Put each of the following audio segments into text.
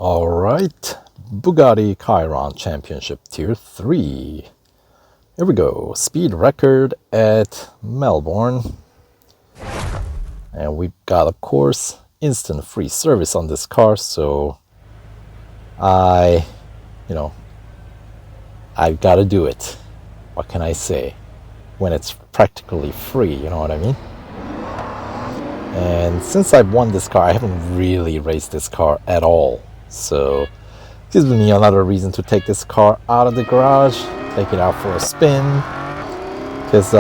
Alright, Bugatti Chiron Championship Tier 3. Here we go, speed record at Melbourne. And we've got, of course, instant free service on this car, so I've gotta do it. What can I say? When it's practically free, you know what I mean? And since I've won this car, I haven't really raced this car at all. So, gives me another reason to take this car out of the garage, take it out for a spin. Because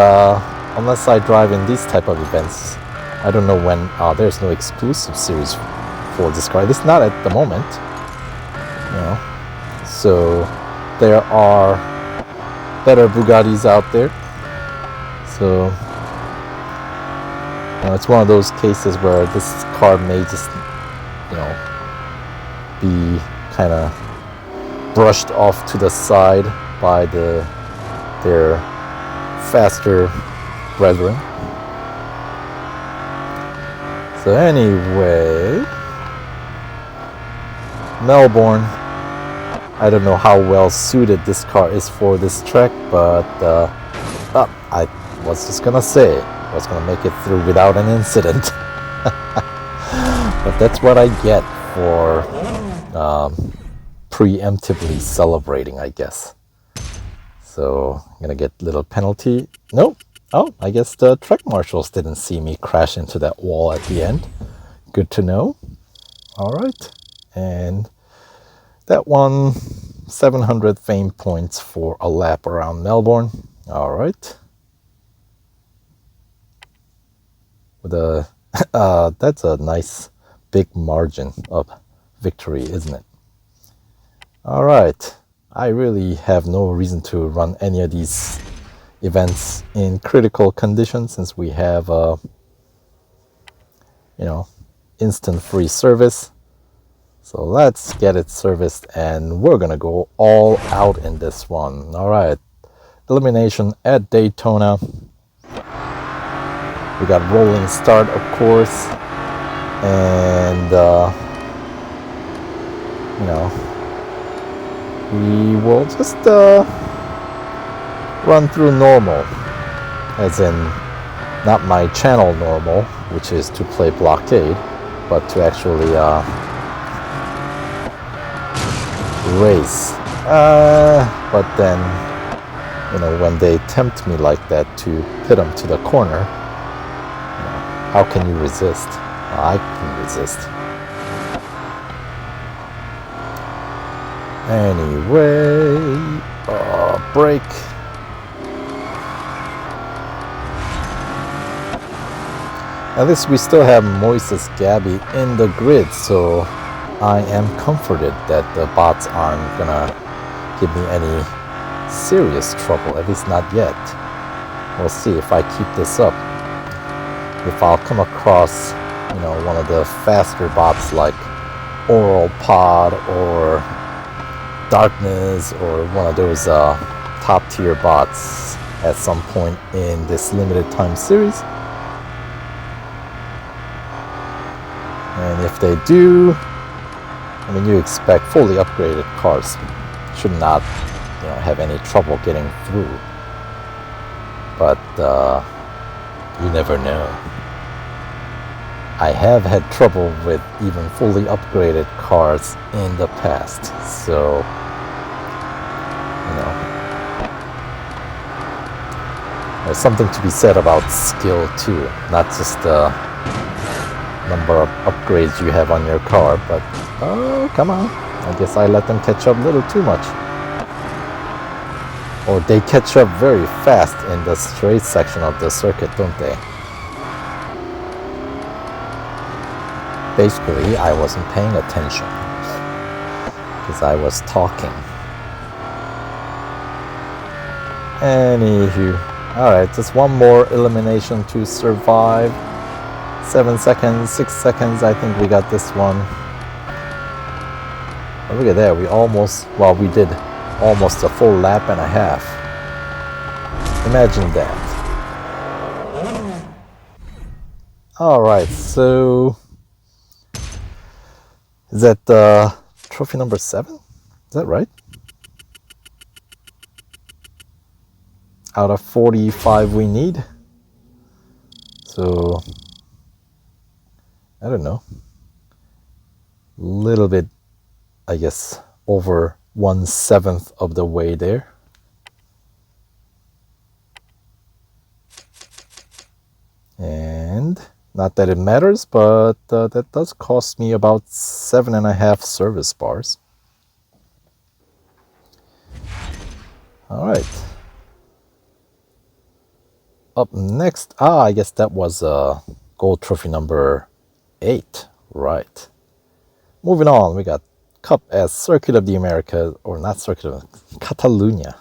unless I drive in these type of events, I don't know when, there's no exclusive series for this car. At least not at the moment. So, there are better Bugattis out there. So, it's one of those cases where this car may just, be kind of brushed off to the side by their faster brethren. So anyway, Melbourne, I don't know how well suited this car is for this track, but I was just gonna say I was gonna make it through without an incident. But that's what I get for preemptively celebrating, I guess. So I'm gonna get a little penalty. Nope. Oh, I guess the track marshals didn't see me crash into that wall at the end. Good to know. All right, and that one, 700 fame points for a lap around Melbourne. All right. With a that's a nice big margin of victory, isn't it? All right, I really have no reason to run any of these events in critical conditions since we have instant free service. So let's get it serviced and we're gonna go all out in this one. All right, elimination at Daytona. We got rolling start, of course, and we will just run through normal, as in not my channel normal, which is to play blockade, but to actually race. But then, when they tempt me like that to hit them to the corner, how can you resist? I can resist. Anyway, brake. At least we still have Moises Gabby in the grid, so I am comforted that the bots aren't gonna give me any serious trouble, at least not yet. We'll see if I keep this up. If I'll come across, one of the faster bots like Oral Pod or Darkness or one of those top tier bots at some point in this limited time series. And if they do, you expect fully upgraded cars should not, have any trouble getting through. But you never know. I have had trouble with even fully upgraded cars in the past, so there's something to be said about skill too, not just the number of upgrades you have on your car, but oh, come on, I guess I let them catch up a little too much. Or they catch up very fast in the straight section of the circuit, don't they? Basically, I wasn't paying attention because I was talking. Anywho, alright, just one more elimination to survive. 7 seconds, 6 seconds, I think we got this one. Oh, look at that, we did almost a full lap and a half. Imagine that. Alright, so is that trophy number 7? Is that right? Out of 45 we need. So, I don't know. Little bit, I guess, over 1/7 of the way there. And not that it matters, but that does cost me about 7.5 service bars. All right. Up next, I guess that was gold trophy number 8, right? Moving on, we got Cup as Circuit of the Americas, or not Circuit of Catalunya.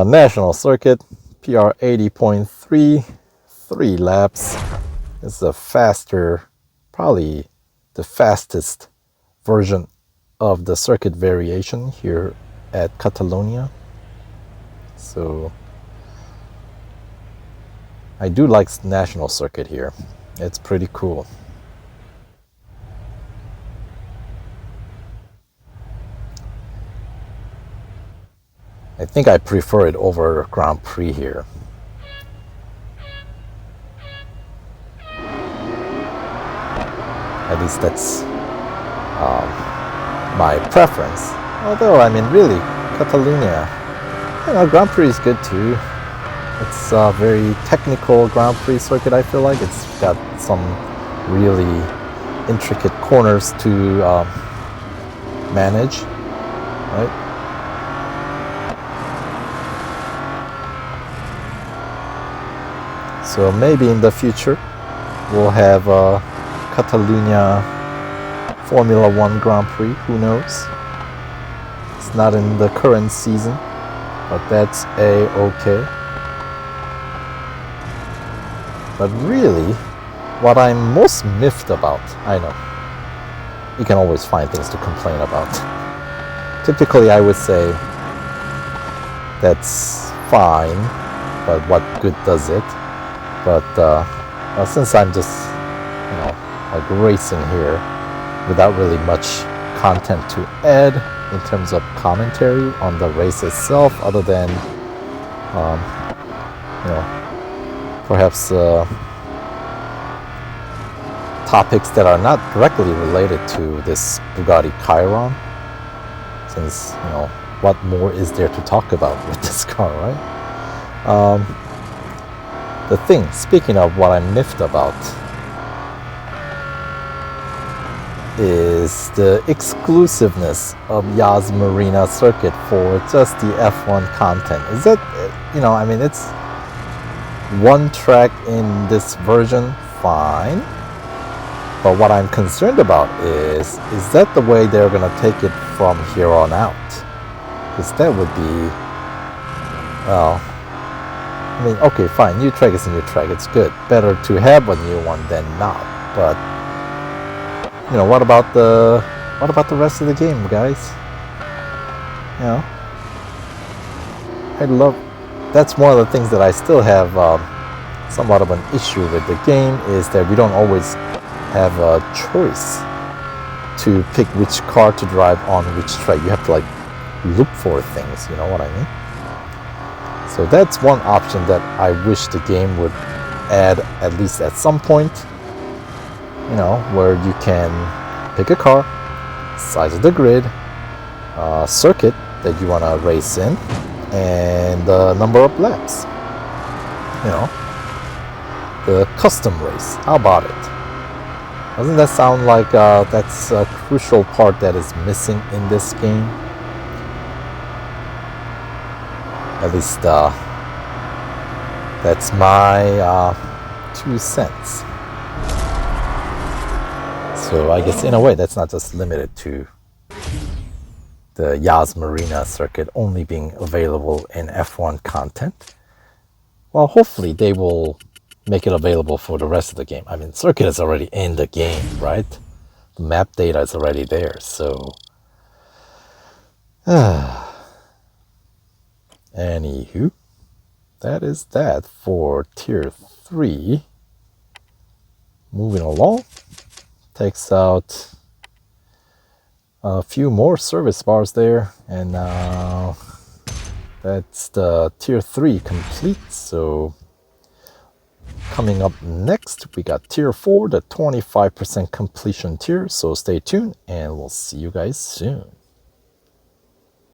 National Circuit, PR 80.3, 3 laps. It's a faster, probably the fastest version of the circuit variation here at Catalunya. So I do like National Circuit here. It's pretty cool. I think I prefer it over Grand Prix here. At least that's my preference. Although, I mean, really, Catalunya, Grand Prix is good too. It's a very technical Grand Prix circuit, I feel like. It's got some really intricate corners to manage, right? So maybe in the future we'll have Catalunya Formula 1 Grand Prix, who knows? It's not in the current season, but that's a-okay. But really, what I'm most miffed about, I know, you can always find things to complain about. Typically I would say that's fine, but what good does it? But since I'm just, like racing here without really much content to add in terms of commentary on the race itself, other than, perhaps topics that are not directly related to this Bugatti Chiron, since, what more is there to talk about with this car, right? The thing, speaking of what I'm miffed about, is the exclusiveness of Yas Marina circuit for just the F1 content. Is that, it's one track in this version, fine. But what I'm concerned about is that the way they're going to take it from here on out? Because that would be, well, okay, fine, new track is a new track, it's good. Better to have a new one than not. But, what about the rest of the game, guys? That's one of the things that I still have somewhat of an issue with the game, is that we don't always have a choice to pick which car to drive on which track. You have to look for things, you know what I mean? So that's one option that I wish the game would add, at least at some point, where you can pick a car, size of the grid, circuit that you want to race in, and the number of laps. The custom race. How about it? Doesn't that sound like that's a crucial part that is missing in this game? At least that's my 2 cents. So I guess in a way that's not just limited to the Yas Marina circuit only being available in F1 content. Well, hopefully they will make it available for the rest of the game. Circuit is already in the game, right? The map data is already there, so... Anywho, that is that for Tier 3. Moving along, takes out a few more service bars there, and now that's the tier 3 complete. So coming up next, we got tier 4, the 25% completion tier. So stay tuned and we'll see you guys soon.